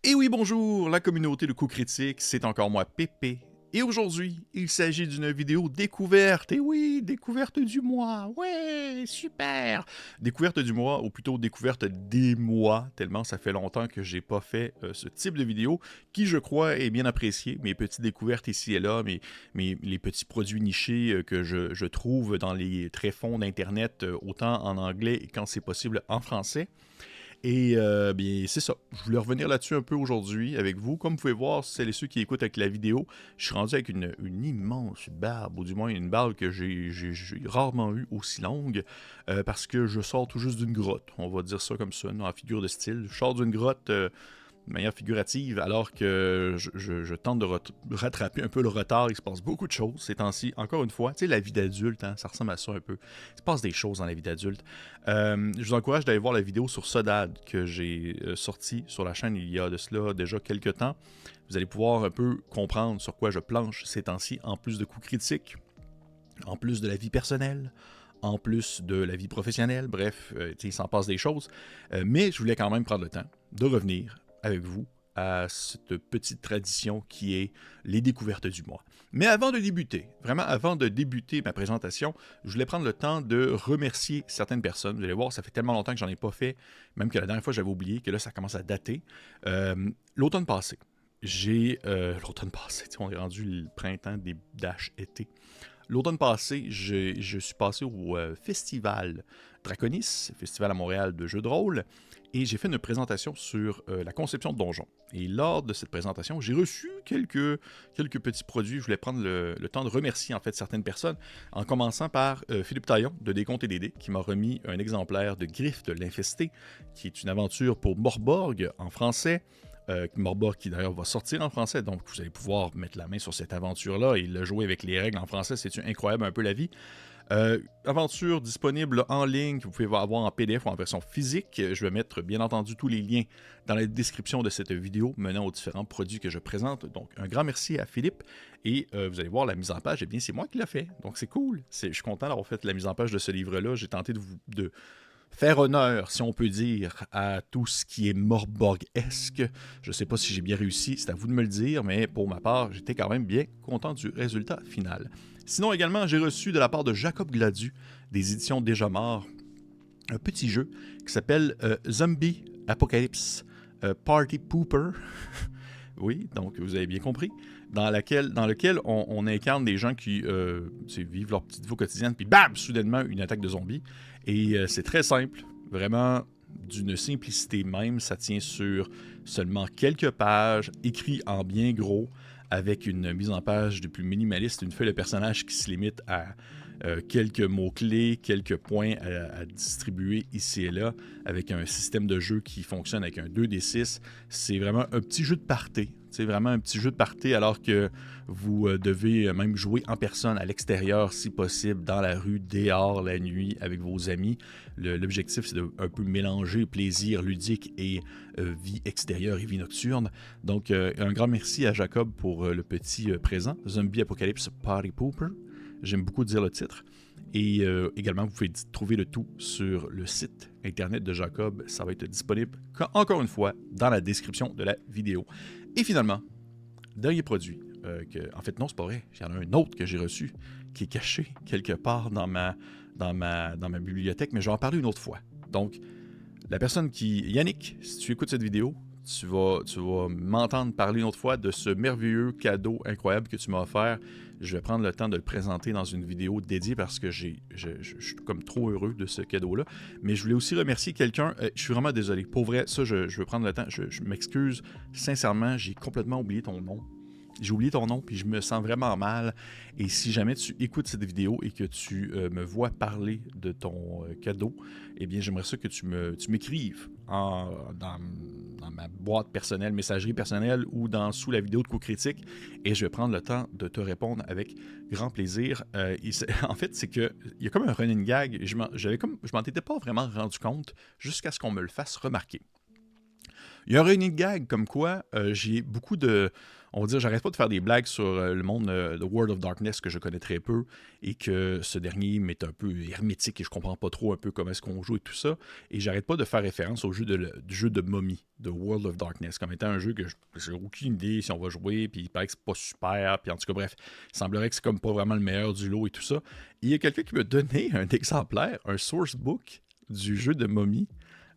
Et oui, bonjour, la communauté de coups critiques, c'est encore moi, Pépé. Et aujourd'hui, il s'agit d'une vidéo découverte. Et oui, découverte du mois. Ouais, super. Découverte du mois, ou plutôt découverte des mois, tellement ça fait longtemps que j'ai pas fait ce type de vidéo, qui je crois est bien apprécié. Mes petites découvertes ici et là, les petits produits nichés que je trouve dans les tréfonds d'Internet, autant en anglais et quand c'est possible en français. Et bien, c'est ça. Je voulais revenir là-dessus un peu aujourd'hui avec vous. Comme vous pouvez voir, celles et ceux qui écoutent avec la vidéo, je suis rendu avec une immense barbe, ou du moins une barbe que j'ai rarement eue aussi longue, parce que je sors tout juste d'une grotte. On va dire ça comme ça, en figure de style. Je sors d'une grotte de manière figurative, alors que je tente de rattraper un peu le retard. Il se passe beaucoup de choses ces temps-ci. Encore une fois, tu sais, la vie d'adulte, hein, ça ressemble à ça un peu. Il se passe des choses dans la vie d'adulte. Je vous encourage d'aller voir la vidéo sur Sodad que j'ai sortie sur la chaîne il y a de cela déjà quelques temps. Vous allez pouvoir un peu comprendre sur quoi je planche ces temps-ci, en plus de coups critiques, en plus de la vie personnelle, en plus de la vie professionnelle. Bref, il s'en passe des choses. Mais je voulais quand même prendre le temps de revenir avec vous à cette petite tradition qui est les découvertes du mois. Mais avant de débuter, vraiment avant de débuter ma présentation, je voulais prendre le temps de remercier certaines personnes. Vous allez voir, ça fait tellement longtemps que j'en ai pas fait, même que la dernière fois j'avais oublié, que là ça commence à dater. L'automne passé, l'automne passé, on est rendu le printemps des été. L'automne passé, je suis passé au festival Draconis, festival à Montréal de jeux de rôle, et j'ai fait une présentation sur la conception de donjons. Et lors de cette présentation, j'ai reçu quelques petits produits. Je voulais prendre le temps de remercier en fait certaines personnes, en commençant par Philippe Taillon de Décompte et Dédé, qui m'a remis un exemplaire de Griffe de l'Infesté, qui est une aventure pour Morborg en français. Morborg qui d'ailleurs va sortir en français, donc vous allez pouvoir mettre la main sur cette aventure-là et le jouer avec les règles en français, c'est incroyable un peu la vie. Aventure disponible en ligne que vous pouvez avoir en PDF ou en version physique. Je vais mettre bien entendu tous les liens dans la description de cette vidéo menant aux différents produits que je présente. Donc un grand merci à Philippe et vous allez voir la mise en page, eh bien c'est moi qui l'ai fait, donc c'est cool. Je suis content d'avoir fait la mise en page de ce livre-là. J'ai tenté de faire honneur, si on peut dire, à tout ce qui est Morborg-esque. Je ne sais pas si j'ai bien réussi, c'est à vous de me le dire, mais pour ma part, j'étais quand même bien content du résultat final. Sinon, également, j'ai reçu de la part de Jacob Gladu, des éditions Déjà Mort, un petit jeu qui s'appelle Zombie Apocalypse Party Pooper. Oui, donc vous avez bien compris, dans lequel on incarne des gens qui vivent leur petite vie quotidienne, puis bam, soudainement, une attaque de zombies. Et c'est très simple, vraiment d'une simplicité même. Ça tient sur seulement quelques pages, écrit en bien gros, avec une mise en page de plus minimaliste, une feuille de personnage qui se limite à quelques mots-clés, quelques points à distribuer ici et là, avec un système de jeu qui fonctionne avec un 2d6. C'est vraiment un petit jeu de party. C'est vraiment un petit jeu de party alors que vous devez même jouer en personne à l'extérieur si possible, dans la rue, dehors, la nuit, avec vos amis. L'objectif, c'est de un peu mélanger plaisir ludique et vie extérieure et vie nocturne. Donc, un grand merci à Jacob pour le petit présent, Zombie Apocalypse Party Pooper. J'aime beaucoup dire le titre. Et également, vous pouvez trouver le tout sur le site internet de Jacob. Ça va être disponible, encore une fois, dans la description de la vidéo. Et finalement, dernier produit. En fait, non, c'est pas vrai. Il y en a un autre que j'ai reçu qui est caché quelque part dans ma bibliothèque, mais je vais en parler une autre fois. Donc, la personne qui... Yannick, si tu écoutes cette vidéo, tu vas m'entendre parler une autre fois de ce merveilleux cadeau incroyable que tu m'as offert. Je vais prendre le temps de le présenter dans une vidéo dédiée parce que je suis comme trop heureux de ce cadeau-là. Mais je voulais aussi remercier quelqu'un. Je suis vraiment désolé. Pour vrai, ça, je veux prendre le temps. Je m'excuse sincèrement. J'ai complètement oublié ton nom. J'ai oublié ton nom, puis je me sens vraiment mal. Et si jamais tu écoutes cette vidéo et que tu me vois parler de ton cadeau, eh bien, j'aimerais ça que tu m'écrives dans ma boîte personnelle, messagerie personnelle ou sous la vidéo de coups critiques, et je vais prendre le temps de te répondre avec grand plaisir. En fait, c'est qu'il y a comme un running gag. Je m'en étais pas vraiment rendu compte jusqu'à ce qu'on me le fasse remarquer. Il y a un running gag comme quoi j'ai beaucoup de... On va dire, j'arrête pas de faire des blagues sur le monde de World of Darkness que je connais très peu et que ce dernier m'est un peu hermétique et je comprends pas trop un peu comment est-ce qu'on joue et tout ça. Et j'arrête pas de faire référence au jeu du jeu de Mommy, de World of Darkness, comme étant un jeu que j'ai aucune idée si on va jouer, puis il paraît que c'est pas super, puis en tout cas, bref, il semblerait que c'est comme pas vraiment le meilleur du lot et tout ça. Et il y a quelqu'un qui m'a donné un exemplaire, un sourcebook du jeu de Mommy.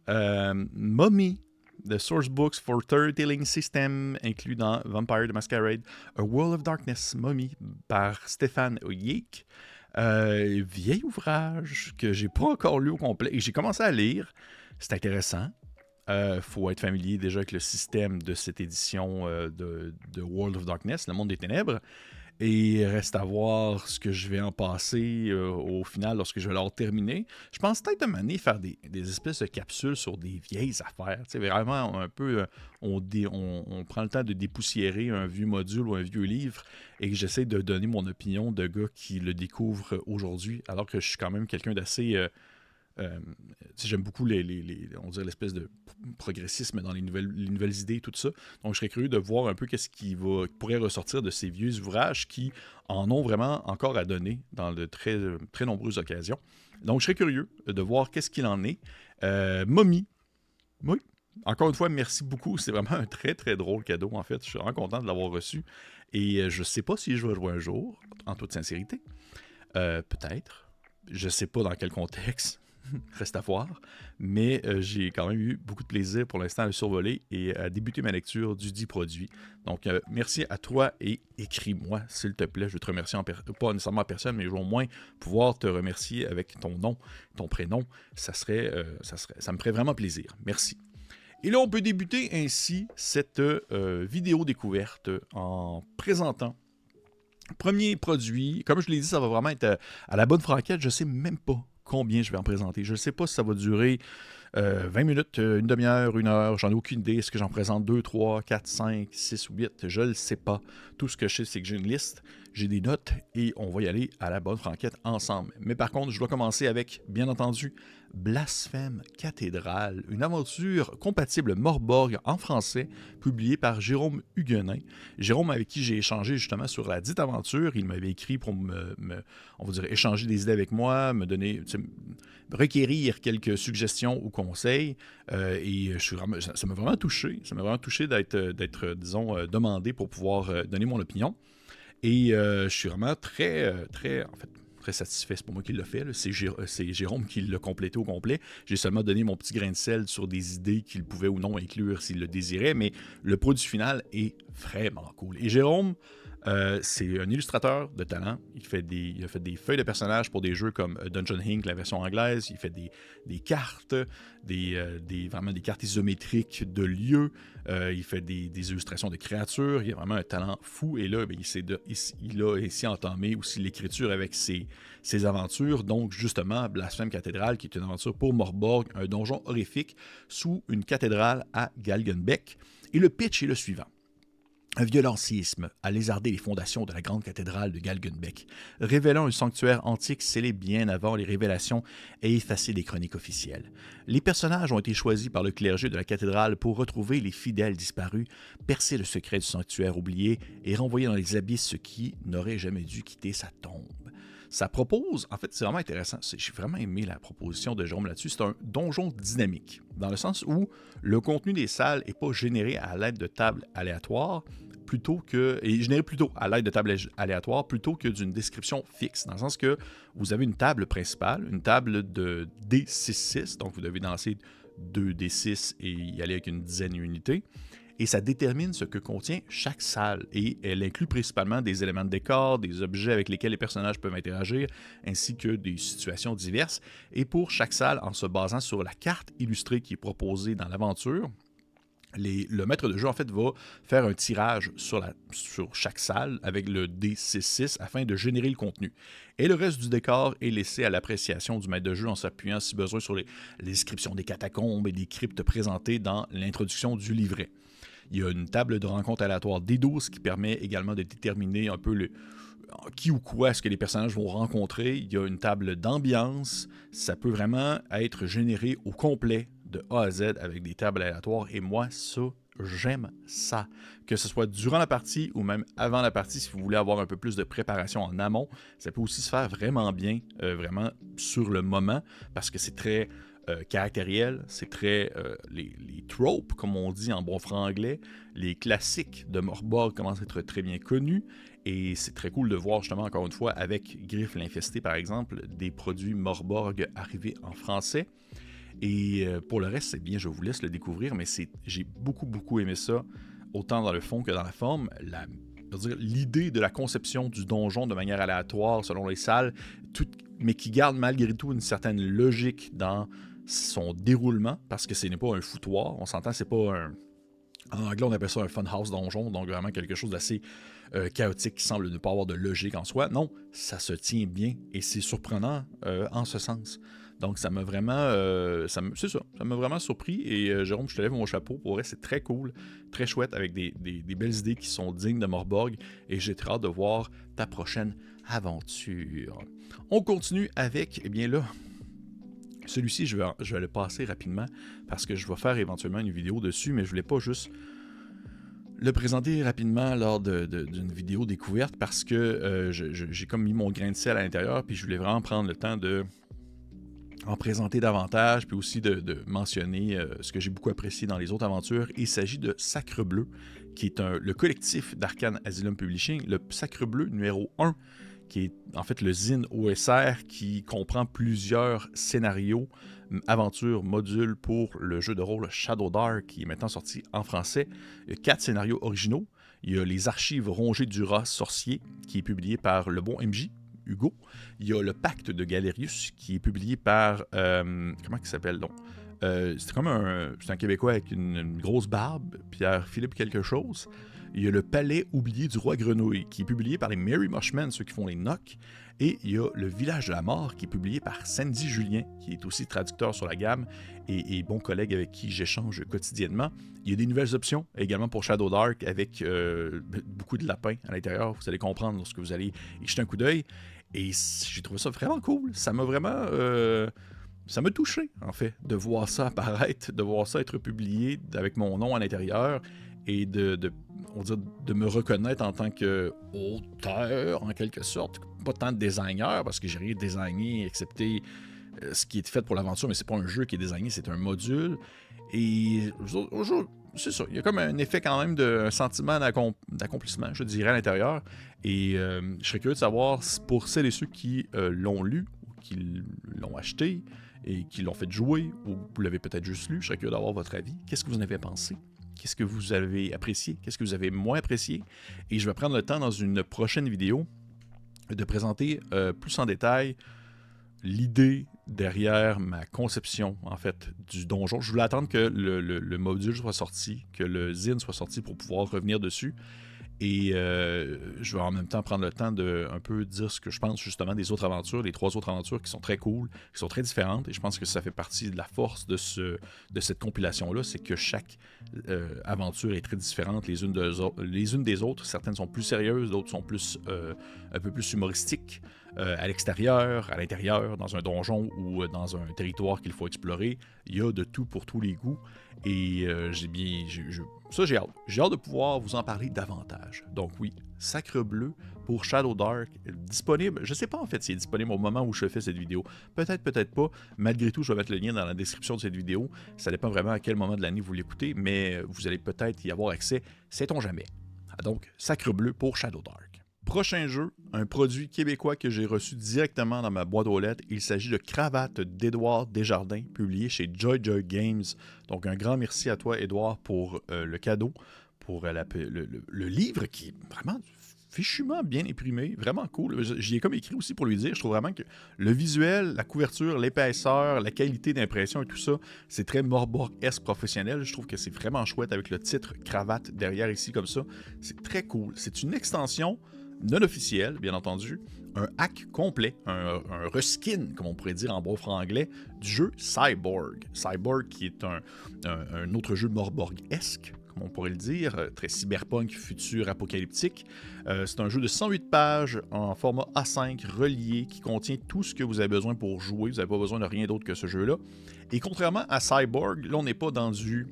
Mommy, The Source Books for Storytelling System, inclus dans Vampire the Masquerade, A World of Darkness, Mommy, par Stéphane Yeek. Vieil ouvrage que j'ai pas encore lu au complet et j'ai commencé à lire. C'est intéressant. Faut être familier déjà avec le système de cette édition de World of Darkness, le monde des ténèbres. Et reste à voir ce que je vais en passer au final lorsque je vais l'avoir terminé. Je pense peut-être de m'amener faire des espèces de capsules sur des vieilles affaires. Tu sais, vraiment un peu, on prend le temps de dépoussiérer un vieux module ou un vieux livre et que j'essaie de donner mon opinion de gars qui le découvrent aujourd'hui, alors que je suis quand même quelqu'un d'assez... j'aime beaucoup on dirait l'espèce de progressisme dans les nouvelles idées et tout ça. Donc, je serais curieux de voir un peu qu'est-ce qui pourrait ressortir de ces vieux ouvrages qui en ont vraiment encore à donner dans de très, très nombreuses occasions. Donc, je serais curieux de voir qu'est-ce qu'il en est. Mommy. Oui. Encore une fois, merci beaucoup. C'est vraiment un très, très drôle cadeau, en fait. Je suis vraiment content de l'avoir reçu. Et je ne sais pas si je vais jouer un jour, en toute sincérité. Peut-être. Je ne sais pas dans quel contexte. Reste à voir, mais j'ai quand même eu beaucoup de plaisir pour l'instant à le survoler et à débuter ma lecture du dit produit. Donc, merci à toi et écris-moi, s'il te plaît. Je veux te remercier, pas nécessairement en personne, mais je veux au moins pouvoir te remercier avec ton nom, ton prénom. Ça me ferait vraiment plaisir. Merci. Et là, on peut débuter ainsi cette vidéo découverte en présentant premier produit. Comme je l'ai dit, ça va vraiment être à la bonne franquette. Je ne sais même pas combien je vais en présenter. Je ne sais pas si ça va durer 20 minutes, une demi-heure, une heure. J'en ai aucune idée. Est-ce que j'en présente 2, 3, 4, 5, 6 ou 8? Je ne le sais pas. Tout ce que je sais, c'est que j'ai une liste, j'ai des notes et on va y aller à la bonne franquette ensemble. Mais par contre, je dois commencer avec, bien entendu, Blasphème Cathédrale, une aventure compatible Morborg en français, publiée par Jérôme Huguenin. Jérôme, avec qui j'ai échangé justement sur la dite aventure, il m'avait écrit pour on va dire, échanger des idées avec moi, me donner, requérir quelques suggestions ou conseils. Et ça m'a vraiment touché. Ça m'a vraiment touché d'être disons, demandé pour pouvoir donner mon opinion. Et je suis vraiment très satisfait. C'est pas moi qui l'a fait. C'est Jérôme qui l'a complété au complet. J'ai seulement donné mon petit grain de sel sur des idées qu'il pouvait ou non inclure s'il le désirait, mais le produit final est vraiment cool. Et Jérôme, c'est un illustrateur de talent. Il a fait des feuilles de personnages pour des jeux comme Dungeon Inc., la version anglaise. Il fait des cartes, vraiment des cartes isométriques de lieux. Il fait des illustrations de créatures. Il a vraiment un talent fou. Et là, il a ainsi entamé aussi l'écriture avec ses aventures. Donc, justement, Blasphème Cathédrale, qui est une aventure pour Morborg, un donjon horrifique sous une cathédrale à Galgenbeck. Et le pitch est le suivant. Un violent séisme a lézardé les fondations de la grande cathédrale de Galgenbeck, révélant un sanctuaire antique scellé bien avant les révélations et effacé des chroniques officielles. Les personnages ont été choisis par le clergé de la cathédrale pour retrouver les fidèles disparus, percer le secret du sanctuaire oublié et renvoyer dans les abysses ceux qui n'auraient jamais dû quitter sa tombe. Ça propose, en fait, c'est vraiment intéressant. J'ai vraiment aimé la proposition de Jérôme là-dessus. C'est un donjon dynamique, dans le sens où le contenu des salles n'est pas généré à l'aide de tables aléatoires, généré plutôt à l'aide de tables aléatoires plutôt que d'une description fixe, dans le sens que vous avez une table principale, une table de D6-6, donc vous devez lancer 2 D6 et y aller avec une dizaine d'unités. Et ça détermine ce que contient chaque salle. Et elle inclut principalement des éléments de décor, des objets avec lesquels les personnages peuvent interagir, ainsi que des situations diverses. Et pour chaque salle, en se basant sur la carte illustrée qui est proposée dans l'aventure, le maître de jeu, en fait, va faire un tirage sur chaque salle avec le D6-6 afin de générer le contenu. Et le reste du décor est laissé à l'appréciation du maître de jeu en s'appuyant, si besoin, sur les descriptions des catacombes et des cryptes présentées dans l'introduction du livret. Il y a une table de rencontre aléatoire D12 qui permet également de déterminer un peu qui ou quoi est-ce que les personnages vont rencontrer. Il y a une table d'ambiance. Ça peut vraiment être généré au complet de A à Z avec des tables aléatoires. Et moi, ça, j'aime ça. Que ce soit durant la partie ou même avant la partie, si vous voulez avoir un peu plus de préparation en amont, ça peut aussi se faire vraiment bien, vraiment sur le moment, parce que c'est très caractériel, c'est très les tropes, comme on dit en bon franglais, les classiques de Morborg commencent à être très bien connus, et c'est très cool de voir justement, encore une fois, avec Griffe l'Infesté par exemple, des produits Morborg arriver en français. Et pour le reste, c'est bien, je vous laisse le découvrir, mais j'ai beaucoup aimé ça, autant dans le fond que dans la forme. L'idée de la conception du donjon de manière aléatoire selon les salles, mais qui garde malgré tout une certaine logique dans son déroulement, parce que ce n'est pas un foutoir, on s'entend, c'est pas un... En anglais, on appelle ça un funhouse donjon, donc vraiment quelque chose d'assez chaotique qui semble ne pas avoir de logique en soi. Non, ça se tient bien et c'est surprenant en ce sens. Donc ça m'a vraiment, ça m'a vraiment surpris et Jérôme, je te lève mon chapeau. Pour vrai, c'est très cool, très chouette avec des belles idées qui sont dignes de Morborg et j'ai très hâte de voir ta prochaine aventure. On continue avec, eh bien là, celui-ci, je vais le passer rapidement parce que je vais faire éventuellement une vidéo dessus, mais je voulais pas juste le présenter rapidement lors d'une vidéo découverte parce que j'ai comme mis mon grain de sel à l'intérieur, puis je voulais vraiment prendre le temps de en présenter davantage, puis aussi de mentionner ce que j'ai beaucoup apprécié dans les autres aventures. Il s'agit de Sacrebleu, qui est le collectif d'Arcane Asylum Publishing, le Sacrebleu numéro 1, qui est en fait le zine OSR qui comprend plusieurs scénarios, aventures, modules pour le jeu de rôle Shadow Dark, qui est maintenant sorti en français. Il y a 4 scénarios originaux. Il y a les archives rongées du rat sorcier, qui est publié par le bon MJ, Hugo. Il y a le Pacte de Galerius, qui est publié par... comment il s'appelle donc? C'est comme c'est un Québécois avec une grosse barbe, Pierre-Philippe quelque chose. Il y a le Palais oublié du roi Grenouille, qui est publié par les Merry Mushmen, ceux qui font les Knocks. Et il y a Le Village de la Mort, qui est publié par Sandy Julien, qui est aussi traducteur sur la gamme et bon collègue avec qui j'échange quotidiennement. Il y a des nouvelles options également pour Shadow Dark, avec beaucoup de lapins à l'intérieur. Vous allez comprendre lorsque vous allez y jeter un coup d'œil. Et j'ai trouvé ça vraiment cool. Ça m'a vraiment... ça m'a touché, en fait, de voir ça apparaître, de voir ça être publié avec mon nom à l'intérieur et on dirait, de me reconnaître en tant qu'auteur, en quelque sorte. Pas tant de designer, parce que j'ai rien designé, excepté ce qui est fait pour l'aventure, mais c'est pas un jeu qui est designé, c'est un module. Et c'est ça, il y a comme un effet quand même un sentiment d'accomplissement, je dirais, à l'intérieur. Et je serais curieux de savoir, pour celles et ceux qui l'ont lu, ou qui l'ont acheté, et qui l'ont fait jouer, ou vous l'avez peut-être juste lu, je serais curieux d'avoir votre avis. Qu'est-ce que vous en avez pensé? Qu'est-ce que vous avez apprécié? Qu'est-ce que vous avez moins apprécié? Et je vais prendre le temps dans une prochaine vidéo de présenter plus en détail l'idée derrière ma conception, en fait, du donjon. Je voulais attendre que le module soit sorti, que le zine soit sorti pour pouvoir revenir dessus. Et je vais en même temps prendre le temps de un peu dire ce que je pense justement des autres aventures, les 3 autres aventures qui sont très cool, qui sont très différentes. Et je pense que ça fait partie de la force de cette compilation-là, c'est que chaque aventure est très différente les unes des autres. Certaines sont plus sérieuses, d'autres sont un peu plus humoristiques. À l'extérieur, à l'intérieur, dans un donjon ou dans un territoire qu'il faut explorer. Il y a de tout pour tous les goûts. Et j'ai hâte. J'ai hâte de pouvoir vous en parler davantage. Donc oui, Sacrebleu pour Shadow Dark, disponible. Je sais pas en fait s'il est disponible au moment où je fais cette vidéo. Peut-être, peut-être pas. Malgré tout, je vais mettre le lien dans la description de cette vidéo. Ça dépend vraiment à quel moment de l'année vous l'écoutez, mais vous allez peut-être y avoir accès. Sait-on jamais. Donc, Sacrebleu pour Shadow Dark. Prochain jeu, un produit québécois que j'ai reçu directement dans ma boîte aux lettres. Il s'agit de Cravate d'Édouard Desjardins, publié chez Joy Joy Games. Donc un grand merci à toi, Édouard, pour le cadeau, pour le livre qui est vraiment fichument bien imprimé, vraiment cool. J'y ai comme écrit aussi pour lui dire, je trouve vraiment que le visuel, la couverture, l'épaisseur, la qualité d'impression et tout ça, c'est très Morborg-esque professionnel. Je trouve que c'est vraiment chouette avec le titre Cravate derrière ici comme ça. C'est très cool. C'est une extension non officiel, bien entendu, un hack complet, un reskin, comme on pourrait dire en bon franglais, du jeu Cyborg. Cyborg qui est un autre jeu Morborg-esque, comme on pourrait le dire, très cyberpunk, futur, apocalyptique. C'est un jeu de 108 pages en format A5 relié qui contient tout ce que vous avez besoin pour jouer. Vous n'avez pas besoin de rien d'autre que ce jeu-là. Et contrairement à Cyborg, là, on n'est pas dans du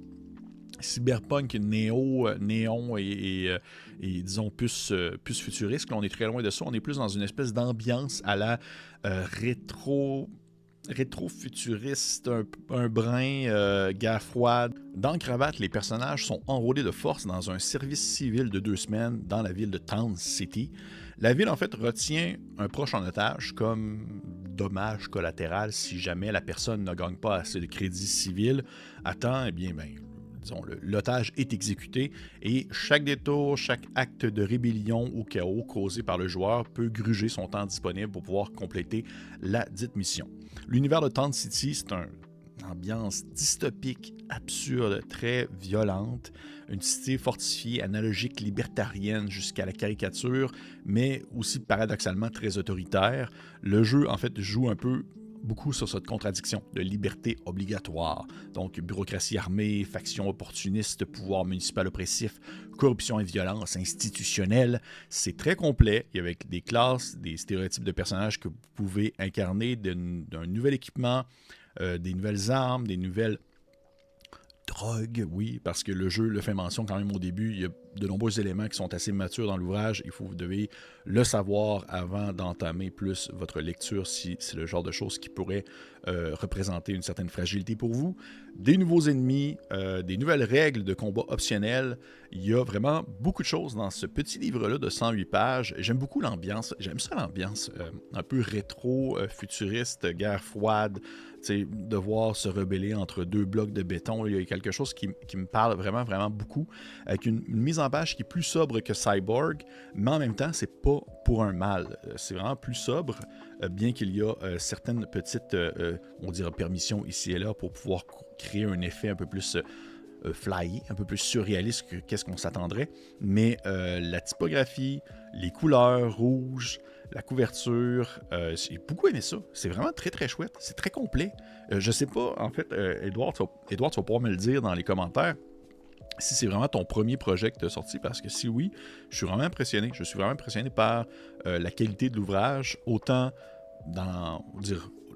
cyberpunk néon et disons plus futuriste. Là, on est très loin de ça. On est plus dans une espèce d'ambiance à la rétro-futuriste, un brin guerre froide. Dans Cravate, les personnages sont enrôlés de force dans un service civil de 2 semaines dans la ville de Town City. La ville, en fait, retient un proche en otage comme dommage collatéral si jamais la personne ne gagne pas assez de crédit civil à temps. Eh bien, disons, l'otage est exécuté et chaque détour, chaque acte de rébellion ou chaos causé par le joueur peut gruger son temps disponible pour pouvoir compléter la dite mission. L'univers de Town City, c'est une ambiance dystopique, absurde, très violente, une cité fortifiée, analogique, libertarienne jusqu'à la caricature, mais aussi paradoxalement très autoritaire. Le jeu, en fait, joue beaucoup sur cette contradiction de liberté obligatoire. Donc, bureaucratie armée, factions opportunistes, pouvoir municipal oppressif, corruption et violence institutionnelle. C'est très complet, et avec des classes, des stéréotypes de personnages que vous pouvez incarner, d'un nouvel équipement, des nouvelles armes, des nouvelles drogues, oui, parce que le jeu le fait mention quand même au début. Il y a de nombreux éléments qui sont assez matures dans l'ouvrage. Vous devez le savoir avant d'entamer plus votre lecture si c'est le genre de choses qui pourrait représenter une certaine fragilité pour vous. Des nouveaux ennemis, des nouvelles règles de combat optionnelles. Il y a vraiment beaucoup de choses dans ce petit livre-là de 108 pages. J'aime beaucoup l'ambiance. J'aime ça l'ambiance un peu rétro, futuriste, guerre froide. Devoir se rebeller entre 2 blocs de béton. Il y a quelque chose qui me parle vraiment, vraiment beaucoup, avec une mise en page qui est plus sobre que Cyborg, mais en même temps, c'est pas pour un mal. C'est vraiment plus sobre, bien qu'il y a certaines petites, on dirait, permissions ici et là pour pouvoir créer un effet un peu plus flyé, un peu plus surréaliste que qu'est-ce qu'on s'attendrait. Mais la typographie, les couleurs rouges, la couverture, j'ai beaucoup aimé ça. C'est vraiment très très chouette. C'est très complet. Je sais pas, en fait, Edouard, tu vas pouvoir me le dire dans les commentaires si c'est vraiment ton premier projet que tu as sorti, parce que si oui, je suis vraiment impressionné. Je suis vraiment impressionné par la qualité de l'ouvrage, autant dans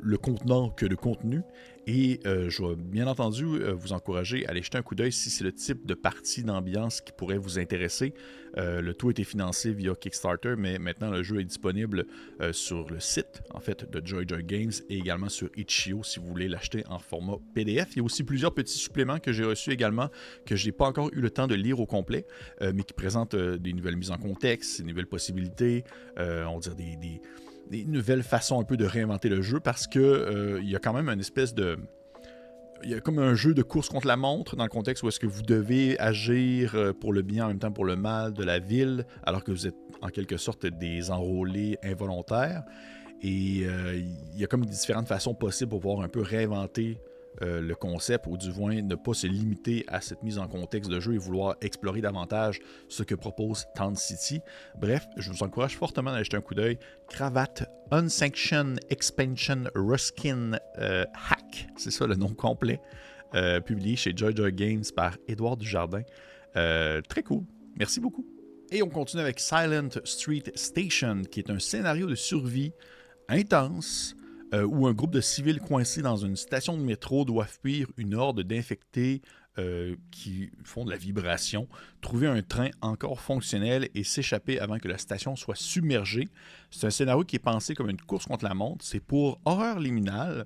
le contenant que le contenu. Et je vais bien entendu vous encourager à aller jeter un coup d'œil si c'est le type de partie d'ambiance qui pourrait vous intéresser. Le tout a été financé via Kickstarter, mais maintenant le jeu est disponible sur le site en fait de Joy Games et également sur Itch.io si vous voulez l'acheter en format PDF. Il y a aussi plusieurs petits suppléments que j'ai reçus également que je n'ai pas encore eu le temps de lire au complet, mais qui présentent des nouvelles mises en contexte, des nouvelles possibilités, on va dire des nouvelles façons un peu de réinventer le jeu parce que il y a quand même une espèce de... Il y a comme un jeu de course contre la montre dans le contexte où est-ce que vous devez agir pour le bien en même temps pour le mal de la ville alors que vous êtes en quelque sorte des enrôlés involontaires. Et il y a comme différentes façons possibles pour pouvoir un peu réinventer le concept, ou du moins ne pas se limiter à cette mise en contexte de jeu et vouloir explorer davantage ce que propose Town City. Bref, je vous encourage fortement à jeter un coup d'œil. Cravate Unsanctioned Expansion Ruskin Hack, c'est ça le nom complet, publié chez Joy Games par Édouard Dujardin. Très cool, merci beaucoup. Et on continue avec Silent Street Station, qui est un scénario de survie intense, où un groupe de civils coincés dans une station de métro doivent fuir une horde d'infectés qui font de la vibration, trouver un train encore fonctionnel et s'échapper avant que la station soit submergée. C'est un scénario qui est pensé comme une course contre la montre. C'est pour Horreur Liminale,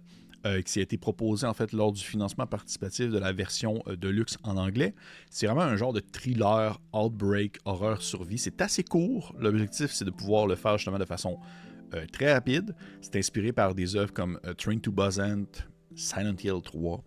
qui a été proposé en fait lors du financement participatif de la version de luxe en anglais. C'est vraiment un genre de thriller, outbreak, horreur survie. C'est assez court. L'objectif, c'est de pouvoir le faire justement de façon très rapide. C'est inspiré par des œuvres comme Train to Busan, Silent Hill 3.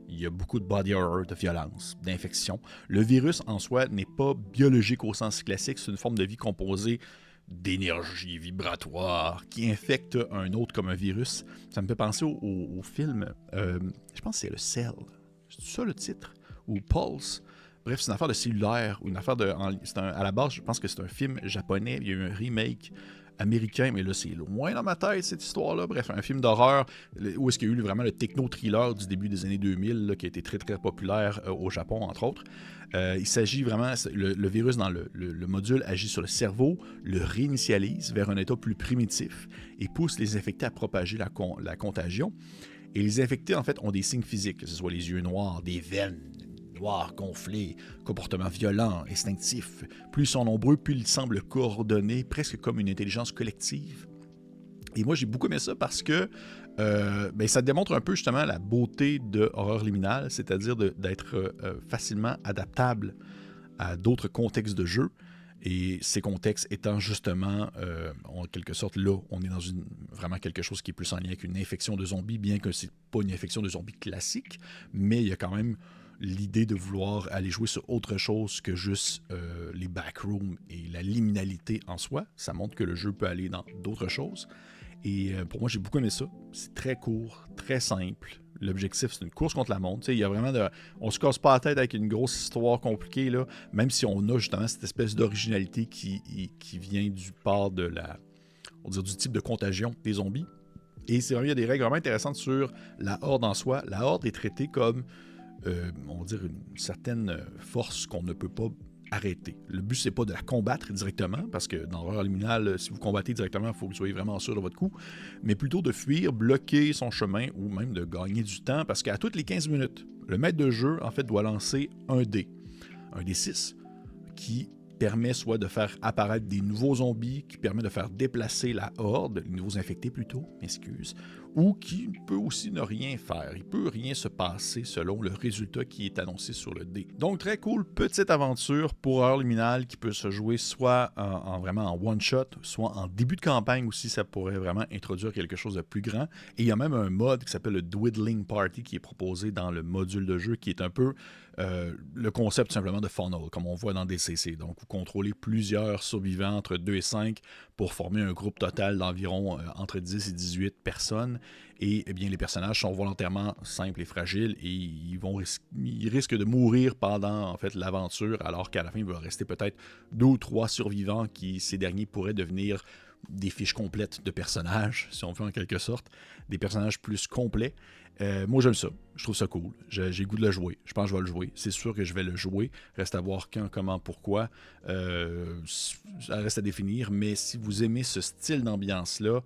Il y a beaucoup de body horror, de violence, d'infection. Le virus en soi n'est pas biologique au sens classique. C'est une forme de vie composée d'énergie vibratoire qui infecte un autre comme un virus. Ça me fait penser au film, je pense que c'est le Cell. C'est ça le titre? Ou Pulse. Bref, c'est une affaire de cellulaire, ou une affaire de... à la base, je pense que c'est un film japonais. Il y a eu un remake américain, mais là, c'est loin dans ma tête, cette histoire-là. Bref, un film d'horreur où est-ce qu'il y a eu vraiment le techno-thriller du début des années 2000, là, qui a été très, très populaire au Japon, entre autres. Il s'agit vraiment... Le virus dans le module agit sur le cerveau, le réinitialise vers un état plus primitif et pousse les infectés à propager la contagion. Et les infectés, en fait, ont des signes physiques, que ce soit les yeux noirs, des veines noires gonflées, comportement violent, instinctif. Plus ils sont nombreux, plus ils semblent coordonnés, presque comme une intelligence collective. Et moi, j'ai beaucoup aimé ça parce que ça démontre un peu justement la beauté de Horreur Liminal, c'est-à-dire d'être facilement adaptable à d'autres contextes de jeu. Et ces contextes étant justement, en quelque sorte, là, on est dans vraiment quelque chose qui est plus en lien avec une infection de zombies, bien que c'est pas une infection de zombies classique, mais il y a quand même l'idée de vouloir aller jouer sur autre chose que juste les backrooms et la liminalité en soi. Ça montre que le jeu peut aller dans d'autres choses. Et pour moi, j'ai beaucoup aimé ça. C'est très court, très simple. L'objectif, c'est une course contre la montre. Il y a vraiment on se casse pas la tête avec une grosse histoire compliquée, là, même si on a justement cette espèce d'originalité qui vient du part de du type de contagion des zombies. Et c'est vrai, il y a des règles vraiment intéressantes sur la horde en soi. La horde est traitée comme, on va dire, une certaine force qu'on ne peut pas arrêter. Le but, c'est pas de la combattre directement, parce que dans Horreur Liminal, si vous combattez directement, il faut que vous soyez vraiment sûr de votre coup, mais plutôt de fuir, bloquer son chemin, ou même de gagner du temps, parce qu'à toutes les 15 minutes, le maître de jeu, en fait, doit lancer un dé 6, qui permet soit de faire apparaître des nouveaux zombies, qui permet de faire déplacer la horde, les nouveaux infectés plutôt, m'excuse, ou qui peut aussi ne rien faire. Il peut rien se passer selon le résultat qui est annoncé sur le dé. Donc très cool, petite aventure pour Horreur Liminal qui peut se jouer soit vraiment en one-shot, soit en début de campagne aussi, ça pourrait vraiment introduire quelque chose de plus grand. Et il y a même un mode qui s'appelle le Dwindling Party qui est proposé dans le module de jeu qui est un peu le concept simplement de funnel, comme on voit dans DCC. Donc, vous contrôlez plusieurs survivants entre 2 et 5 pour former un groupe total d'environ entre 10 et 18 personnes. Et eh bien, les personnages sont volontairement simples et fragiles et ils risquent de mourir pendant en fait, l'aventure, alors qu'à la fin, il va rester peut-être 2 ou 3 survivants qui, ces derniers, pourraient devenir des fiches complètes de personnages, si on veut en quelque sorte, des personnages plus complets. Moi, j'aime ça. Je trouve ça cool. J'ai le goût de le jouer. Je pense que je vais le jouer. C'est sûr que je vais le jouer. Reste à voir quand, comment, pourquoi. Ça reste à définir. Mais si vous aimez ce style d'ambiance-là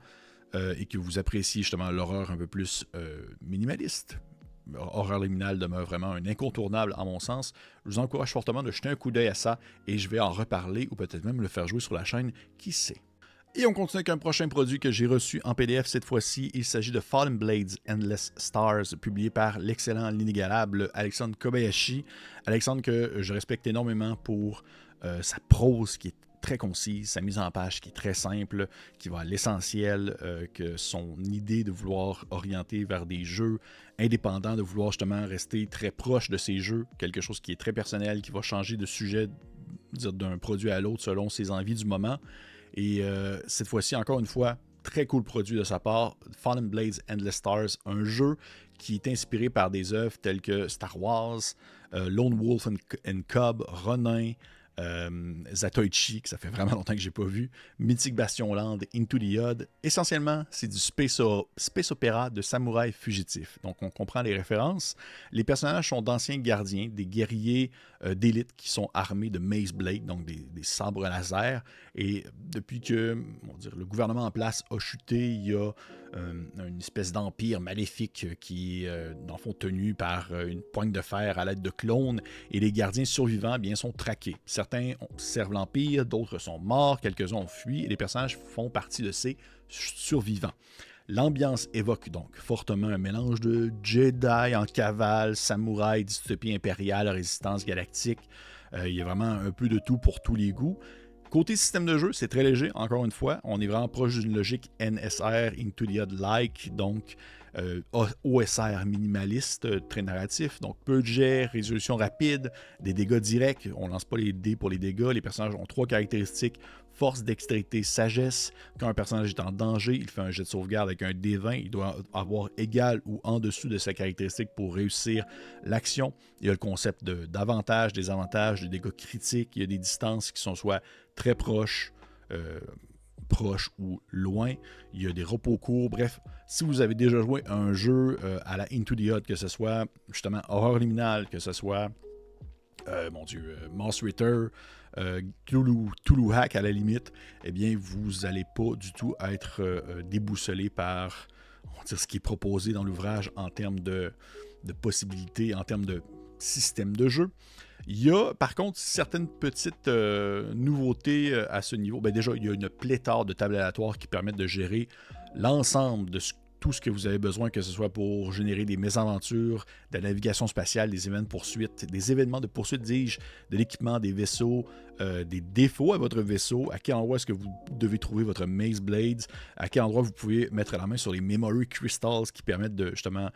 et que vous appréciez justement l'horreur un peu plus minimaliste, Horreur Liminal demeure vraiment un incontournable à mon sens. Je vous encourage fortement de jeter un coup d'œil à ça et je vais en reparler ou peut-être même le faire jouer sur la chaîne. Qui sait? Et on continue avec un prochain produit que j'ai reçu en PDF cette fois-ci. Il s'agit de Fallen Blades Endless Stars, publié par l'excellent, l'inégalable Alexandre Kobayashi. Alexandre que je respecte énormément pour sa prose qui est très concise, sa mise en page qui est très simple, qui va à l'essentiel, que son idée de vouloir orienter vers des jeux indépendants, de vouloir justement rester très proche de ces jeux, quelque chose qui est très personnel, qui va changer de sujet d'un produit à l'autre selon ses envies du moment. Et cette fois-ci, encore une fois, très cool produit de sa part, Fallen Blades Endless Stars, un jeu qui est inspiré par des œuvres telles que Star Wars, Lone Wolf and Cub, Ronin, Zatoichi, que ça fait vraiment longtemps que j'ai pas vu, Mythic Bastion Land, Into the Odd. Essentiellement, c'est du space opéra de samouraï fugitifs. Donc, on comprend les références. Les personnages sont d'anciens gardiens, des guerriers d'élite qui sont armés de mace blade, donc des sabres laser. Et depuis que le gouvernement en place a chuté, il y a une espèce d'empire maléfique qui est, dans le fond, tenu par une poigne de fer à l'aide de clones. Et les gardiens survivants, eh bien, sont traqués. Certains servent l'Empire, d'autres sont morts, quelques-uns ont fui, et les personnages font partie de ces survivants. L'ambiance évoque donc fortement un mélange de Jedi en cavale, samouraï, dystopie impériale, résistance galactique. Il y a vraiment un peu de tout pour tous les goûts. Côté système de jeu, c'est très léger, encore une fois. On est vraiment proche d'une logique NSR, Into the Odd-like, donc OSR minimaliste, très narratif. Donc peu de jets, résolution rapide, des dégâts directs. On lance pas les dés pour les dégâts. Les personnages ont 3 caractéristiques. Force, dextérité, sagesse. Quand un personnage est en danger, il fait un jet de sauvegarde avec un D20. Il doit avoir égal ou en dessous de sa caractéristique pour réussir l'action. Il y a le concept d'avantages, des avantages, des dégâts critiques. Il y a des distances qui sont soit très proches, ou loin. Il y a des repos courts. Bref, si vous avez déjà joué à un jeu à la Into the Odd, que ce soit justement Horreur Liminal, que ce soit Mouse Ritter, Cthulhu Hack à la limite, eh bien, vous n'allez pas du tout être déboussolé par on va dire, ce qui est proposé dans l'ouvrage en termes de possibilités, en termes de système de jeu. Il y a par contre certaines petites nouveautés à ce niveau. Ben déjà, il y a une pléthore de tables aléatoires qui permettent de gérer l'ensemble de tout ce que vous avez besoin, que ce soit pour générer des mésaventures, de la navigation spatiale, des événements de poursuite, dis-je, de l'équipement des vaisseaux, des défauts à votre vaisseau, à quel endroit est-ce que vous devez trouver votre Maze Blades, à quel endroit vous pouvez mettre la main sur les Memory Crystals qui permettent de justement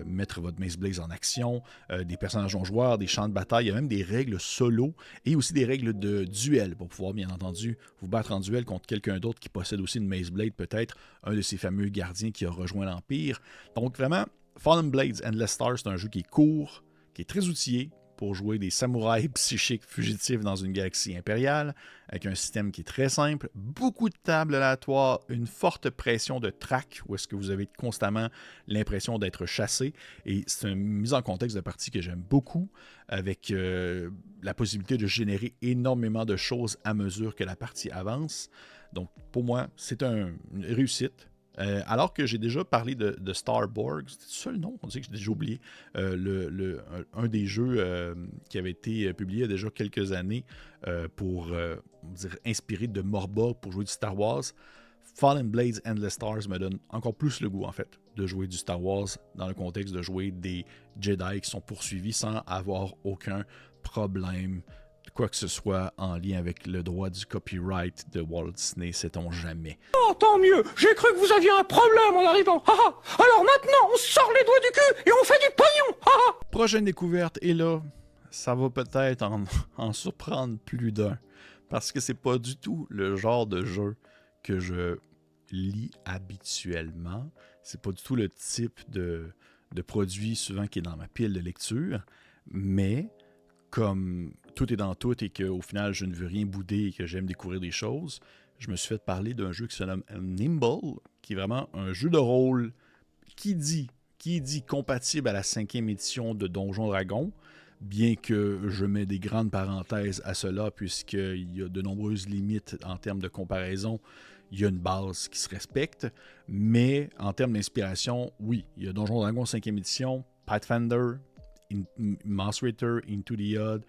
mettre votre Maze Blades en action, des personnages non joueurs, des champs de bataille, il y a même des règles solo et aussi des règles de duel pour pouvoir bien entendu vous battre en duel contre quelqu'un d'autre qui possède aussi une Maze Blade, peut-être un de ces fameux gardiens qui a rejoint l'Empire. Donc vraiment, Fallen Blades Endless Stars, c'est un jeu qui est court, qui est très outillé pour jouer des samouraïs psychiques fugitifs dans une galaxie impériale, avec un système qui est très simple, beaucoup de tables aléatoires, une forte pression de track, où est-ce que vous avez constamment l'impression d'être chassé, et c'est une mise en contexte de partie que j'aime beaucoup, avec la possibilité de générer énormément de choses à mesure que la partie avance. Donc pour moi, c'est une réussite. Alors que j'ai déjà parlé de Starborg, c'est le seul nom, on dirait que j'ai déjà oublié, un des jeux qui avait été publié il y a déjà quelques années pour dire, inspiré de Morborg pour jouer du Star Wars. Fallen Blades Endless Stars me donne encore plus le goût en fait de jouer du Star Wars dans le contexte de jouer des Jedi qui sont poursuivis sans avoir aucun problème, quoi que ce soit en lien avec le droit du copyright de Walt Disney, sait-on jamais. Oh, tant mieux. J'ai cru que vous aviez un problème en arrivant. Alors maintenant, on sort les doigts du cul et on fait du pognon. Prochaine découverte, et là, ça va peut-être en surprendre plus d'un, parce que c'est pas du tout le genre de jeu que je lis habituellement. C'est pas du tout le type de produit souvent qui est dans ma pile de lecture, mais comme tout est dans tout et qu'au final je ne veux rien bouder et que j'aime découvrir des choses, je me suis fait parler d'un jeu qui se nomme Nimble, qui est vraiment un jeu de rôle qui dit compatible à la 5e édition de Donjons Dragons, bien que je mets des grandes parenthèses à cela puisqu'il y a de nombreuses limites en termes de comparaison. Il y a une base qui se respecte, mais en termes d'inspiration, oui, il y a Donjons Dragons 5e édition, Pathfinder, Mouse Ritter, Into the Odd,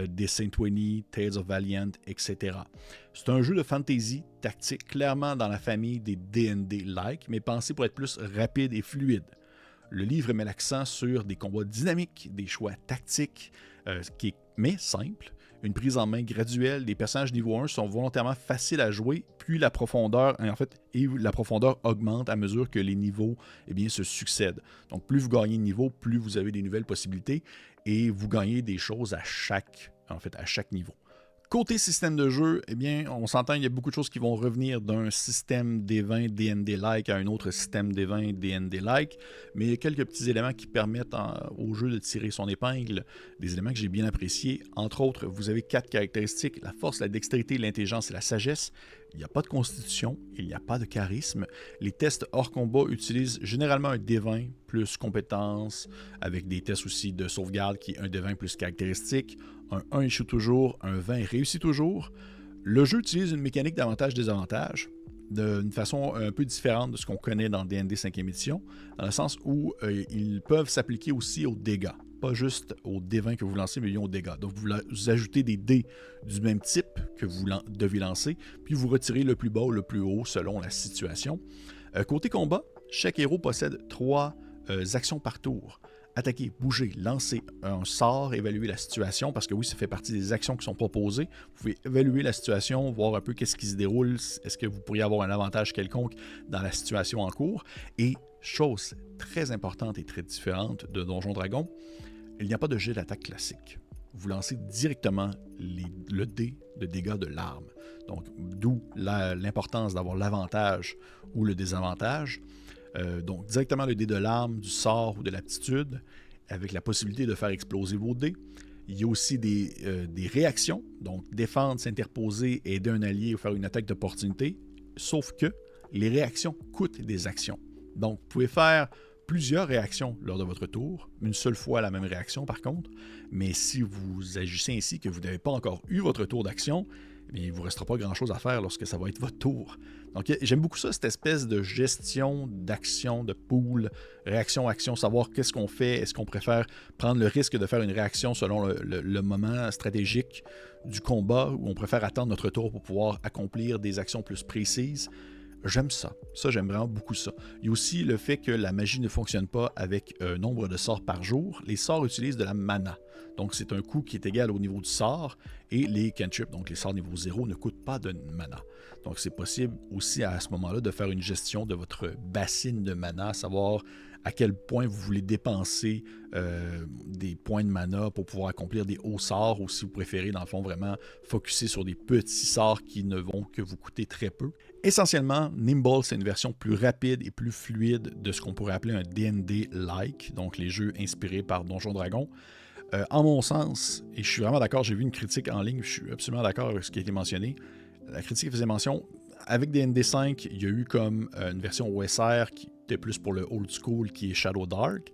Descent 20, Tales of Valiant, etc. C'est un jeu de fantasy tactique, clairement dans la famille des D&D-like, mais pensé pour être plus rapide et fluide. Le livre met l'accent sur des combats dynamiques, des choix tactiques, mais simples, une prise en main graduelle. Les personnages niveau 1 sont volontairement faciles à jouer, puis la profondeur augmente à mesure que les niveaux se succèdent. Donc plus vous gagnez de niveau, plus vous avez des nouvelles possibilités et vous gagnez des choses à chaque niveau. Côté système de jeu, on s'entend, il y a beaucoup de choses qui vont revenir d'un système D20 D&D-like à un autre système D20 D&D-like, mais il y a quelques petits éléments qui permettent au jeu de tirer son épingle, des éléments que j'ai bien appréciés. Entre autres, vous avez 4 caractéristiques, la force, la dextérité, l'intelligence et la sagesse. Il n'y a pas de constitution, il n'y a pas de charisme. Les tests hors combat utilisent généralement un D20 plus compétences, avec des tests aussi de sauvegarde qui est un D20 plus caractéristique. Un 1 échoue toujours, un 20 réussit toujours. Le jeu utilise une mécanique d'avantage-désavantage d'une façon un peu différente de ce qu'on connaît dans D&D 5e édition, dans le sens où ils peuvent s'appliquer aussi aux dégâts. Pas juste aux D20 que vous lancez, mais aux dégâts. Donc, vous ajoutez des dés du même type que vous devez lancer, puis vous retirez le plus bas ou le plus haut selon la situation. Côté combat, chaque héros possède 3 actions par tour. Attaquer, bouger, lancer un sort, évaluer la situation, parce que oui, ça fait partie des actions qui sont proposées. Vous pouvez évaluer la situation, voir un peu qu'est-ce qui se déroule, est-ce que vous pourriez avoir un avantage quelconque dans la situation en cours. Et chose très importante et très différente de Donjons Dragons, il n'y a pas de jet d'attaque classique. Vous lancez directement le dé de dégâts de l'arme. Donc, d'où l'importance d'avoir l'avantage ou le désavantage. Donc, directement le dé de l'arme, du sort ou de l'aptitude, avec la possibilité de faire exploser vos dés. Il y a aussi des réactions, donc défendre, s'interposer, aider un allié ou faire une attaque d'opportunité, sauf que les réactions coûtent des actions. Donc, vous pouvez faire plusieurs réactions lors de votre tour, une seule fois la même réaction par contre, mais si vous agissez ainsi que vous n'avez pas encore eu votre tour d'action, mais il ne vous restera pas grand-chose à faire lorsque ça va être votre tour. Donc, j'aime beaucoup ça, cette espèce de gestion d'action, de pool, réaction-action, savoir qu'est-ce qu'on fait, est-ce qu'on préfère prendre le risque de faire une réaction selon le moment stratégique du combat, ou on préfère attendre notre tour pour pouvoir accomplir des actions plus précises. J'aime ça. Ça, j'aime vraiment beaucoup ça. Il y a aussi le fait que la magie ne fonctionne pas avec un nombre de sorts par jour. Les sorts utilisent de la mana. Donc, c'est un coût qui est égal au niveau du sort. Et les cantrips, donc les sorts niveau 0, ne coûtent pas de mana. Donc, c'est possible aussi à ce moment-là de faire une gestion de votre bassine de mana, savoir à quel point vous voulez dépenser des points de mana pour pouvoir accomplir des hauts sorts, ou si vous préférez, dans le fond, vraiment focusser sur des petits sorts qui ne vont que vous coûter très peu. Essentiellement, Nimble, c'est une version plus rapide et plus fluide de ce qu'on pourrait appeler un D&D-like, donc les jeux inspirés par Donjons Dragons. En mon sens, et je suis vraiment d'accord, j'ai vu une critique en ligne, je suis absolument d'accord avec ce qui a été mentionné. La critique faisait mention, avec D&D 5, il y a eu comme une version OSR qui était plus pour le old school, qui est Shadow Dark,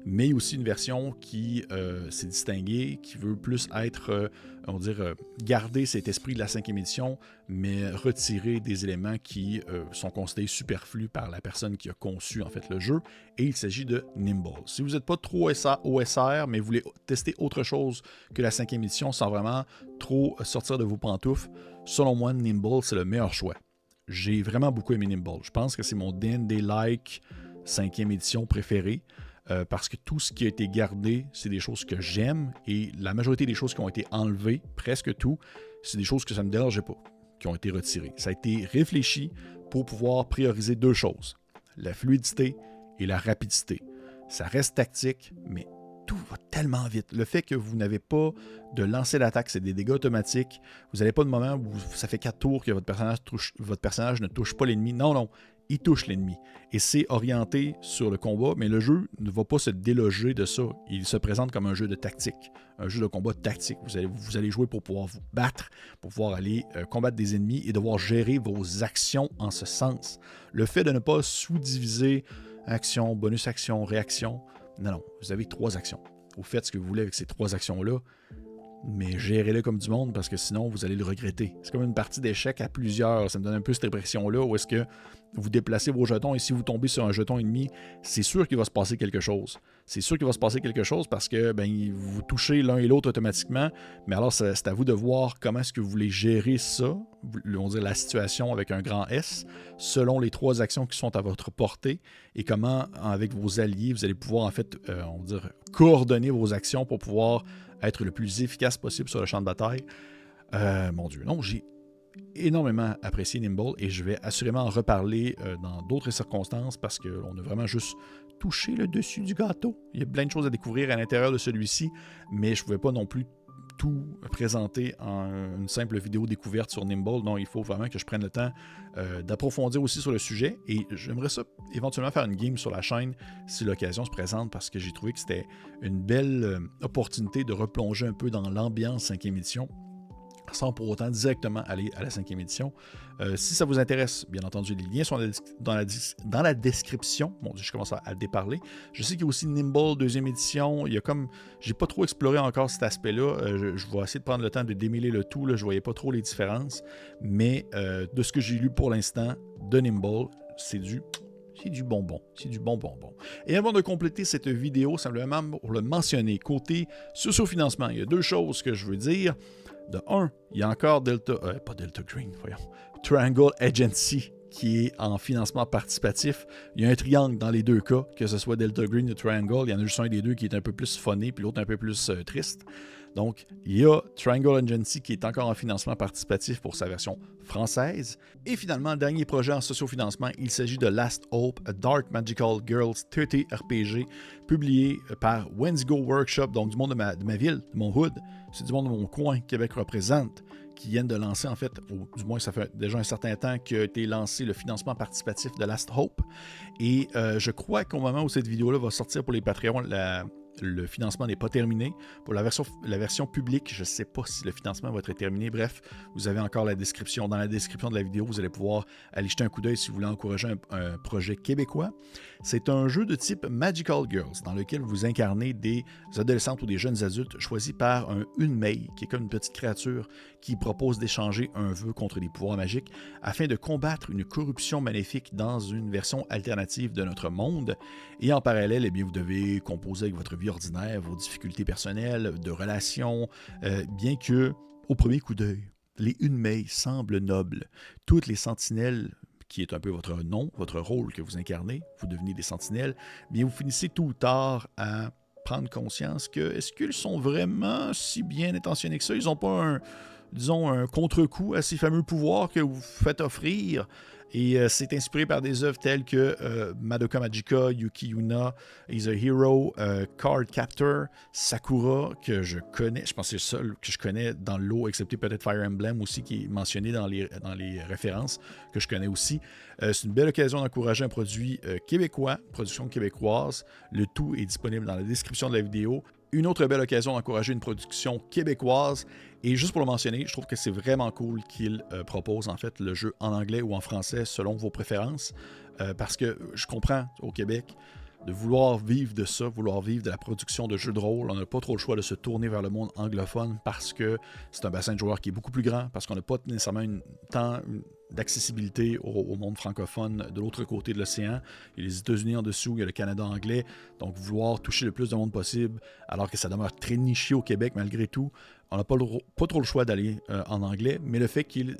mais aussi une version qui s'est distinguée, qui veut plus être, on va dire, garder cet esprit de la 5e édition, mais retirer des éléments qui sont considérés superflus par la personne qui a conçu en fait le jeu, et il s'agit de Nimble. Si vous n'êtes pas trop OSR, mais vous voulez tester autre chose que la 5e édition sans vraiment trop sortir de vos pantoufles, selon moi, Nimble, c'est le meilleur choix. J'ai vraiment beaucoup aimé Nimble. Je pense que c'est mon D&D-like 5e édition préféré. Parce que tout ce qui a été gardé, c'est des choses que j'aime, et la majorité des choses qui ont été enlevées, presque tout, c'est des choses que ça ne me dérangeait pas, qui ont été retirées. Ça a été réfléchi pour pouvoir prioriser deux choses, la fluidité et la rapidité. Ça reste tactique, mais tout va tellement vite. Le fait que vous n'avez pas de lancer d'attaque, c'est des dégâts automatiques, vous n'avez pas de moment où ça fait 4 tours que votre personnage ne touche pas l'ennemi. Non, il touche l'ennemi. Et c'est orienté sur le combat, mais le jeu ne va pas se déloger de ça. Il se présente comme un jeu de tactique, un jeu de combat tactique. Vous allez jouer pour pouvoir vous battre, pour pouvoir aller combattre des ennemis et devoir gérer vos actions en ce sens. Le fait de ne pas sous-diviser action, bonus action, réaction, non, vous avez 3 actions. Vous faites ce que vous voulez avec ces 3 actions-là, mais gérez-le comme du monde, parce que sinon, vous allez le regretter. C'est comme une partie d'échecs à plusieurs. Ça me donne un peu cette impression-là, où est-ce que vous déplacez vos jetons, et si vous tombez sur un jeton ennemi, c'est sûr qu'il va se passer quelque chose. C'est sûr qu'il va se passer quelque chose parce que vous touchez l'un et l'autre automatiquement, mais alors c'est à vous de voir comment est-ce que vous voulez gérer ça, on va dire la situation avec un grand S, selon les 3 actions qui sont à votre portée, et comment, avec vos alliés, vous allez pouvoir, en fait, on va dire, coordonner vos actions pour pouvoir être le plus efficace possible sur le champ de bataille. Mon Dieu, non, j'ai énormément apprécié Nimble, et je vais assurément en reparler dans d'autres circonstances, parce qu'on a vraiment juste touché le dessus du gâteau. Il y a plein de choses à découvrir à l'intérieur de celui-ci, mais je ne pouvais pas non plus tout présenter en une simple vidéo découverte sur Nimble. Non, il faut vraiment que je prenne le temps d'approfondir aussi sur le sujet, et j'aimerais ça éventuellement faire une game sur la chaîne si l'occasion se présente, parce que j'ai trouvé que c'était une belle opportunité de replonger un peu dans l'ambiance 5e édition, sans pour autant directement aller à la 5e édition. Si ça vous intéresse, bien entendu, les liens sont dans la description. Bon, je commence à déparler. Je sais qu'il y a aussi Nimble 2e édition. Il y a comme, j'ai pas trop exploré encore cet aspect-là. Je vais essayer de prendre le temps de démêler le tout. Là. Je voyais pas trop les différences. Mais de ce que j'ai lu pour l'instant de Nimble, c'est du bonbon. C'est du bon bonbon. Et avant de compléter cette vidéo, simplement pour le mentionner, côté socio-financement, il y a 2 choses que je veux dire. De 1, il y a encore pas Delta Green, voyons, Triangle Agency qui est en financement participatif. Il y a un triangle dans les 2 cas, que ce soit Delta Green ou Triangle. Il y en a juste un des 2 qui est un peu plus funné, puis l'autre un peu plus triste. Donc, il y a Triangle Agency qui est encore en financement participatif pour sa version française. Et finalement, dernier projet en socio-financement, il s'agit de Last Hope, A Dark Magical Girls TTRPG, publié par Wendigo Workshop, donc du monde de ma ville, de mon hood. C'est du monde de mon coin, Québec représente, qui viennent de lancer, en fait, du moins ça fait déjà un certain temps qu'a été lancé le financement participatif de Last Hope. Et je crois qu'au moment où cette vidéo-là va sortir pour les Patreons, Le financement n'est pas terminé. Pour la version publique, je ne sais pas si le financement va être terminé. Bref, vous avez encore la description. Dans la description de la vidéo, vous allez pouvoir aller jeter un coup d'œil si vous voulez encourager un projet québécois. C'est un jeu de type Magical Girls, dans lequel vous incarnez des adolescentes ou des jeunes adultes choisis par un Unmei, qui est comme une petite créature qui propose d'échanger un vœu contre des pouvoirs magiques afin de combattre une corruption maléfique dans une version alternative de notre monde. Et en parallèle, eh bien, vous devez composer avec votre vie ordinaire, vos difficultés personnelles, de relations, bien que, au premier coup d'œil, les Unmei semblent nobles. Toutes les sentinelles, qui est un peu votre nom, votre rôle que vous incarnez, vous devenez des sentinelles, bien vous finissez tôt ou tard à prendre conscience que est-ce qu'ils sont vraiment si bien intentionnés que ça? Ils n'ont pas un contre-coup à ces fameux pouvoirs que vous faites offrir. Et c'est inspiré par des œuvres telles que Madoka Magica, Yuki Yuna, Is a Hero, Card Captor, Sakura, que je connais, je pense que c'est le seul que je connais dans le lot, excepté peut-être Fire Emblem aussi, qui est mentionné dans les références, que je connais aussi. C'est une belle occasion d'encourager un produit québécois, production québécoise. Le tout est disponible dans la description de la vidéo. Une autre belle occasion d'encourager une production québécoise. Et juste pour le mentionner, je trouve que c'est vraiment cool qu'ils proposent en fait le jeu en anglais ou en français selon vos préférences. Parce que je comprends au Québec de vouloir vivre de ça, vouloir vivre de la production de jeux de rôle. On n'a pas trop le choix de se tourner vers le monde anglophone parce que c'est un bassin de joueurs qui est beaucoup plus grand, parce qu'on n'a pas nécessairement tant d'accessibilité au monde francophone de l'autre côté de l'océan. Il y a les États-Unis en dessous, il y a le Canada anglais. Donc vouloir toucher le plus de monde possible, alors que ça demeure très niché au Québec malgré tout, on n'a pas trop le choix d'aller en anglais. Mais le fait qu'ils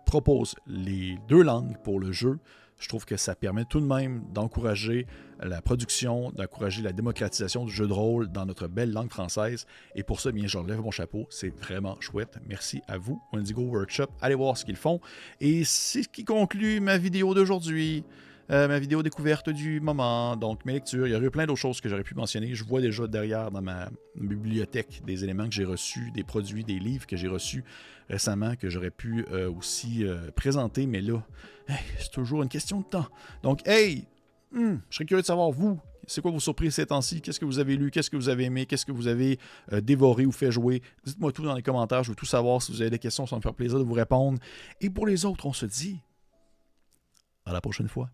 proposent les deux langues pour le jeu, je trouve que ça permet tout de même d'encourager la production, d'encourager la démocratisation du jeu de rôle dans notre belle langue française. Et pour ça, bien, je relève mon chapeau. C'est vraiment chouette. Merci à vous, Wendigo Workshop. Allez voir ce qu'ils font. Et c'est ce qui conclut ma vidéo d'aujourd'hui. Ma vidéo découverte du moment, donc mes lectures. Il y aurait eu plein d'autres choses que j'aurais pu mentionner. Je vois déjà derrière dans ma bibliothèque des éléments que j'ai reçus, des produits, des livres que j'ai reçus récemment, que j'aurais pu aussi présenter, mais là, c'est toujours une question de temps. Donc, je serais curieux de savoir, vous, c'est quoi vos surprises ces temps-ci? Qu'est-ce que vous avez lu? Qu'est-ce que vous avez aimé? Qu'est-ce que vous avez dévoré ou fait jouer? Dites-moi tout dans les commentaires. Je veux tout savoir. Si vous avez des questions, ça va me faire plaisir de vous répondre. Et pour les autres, on se dit à la prochaine fois.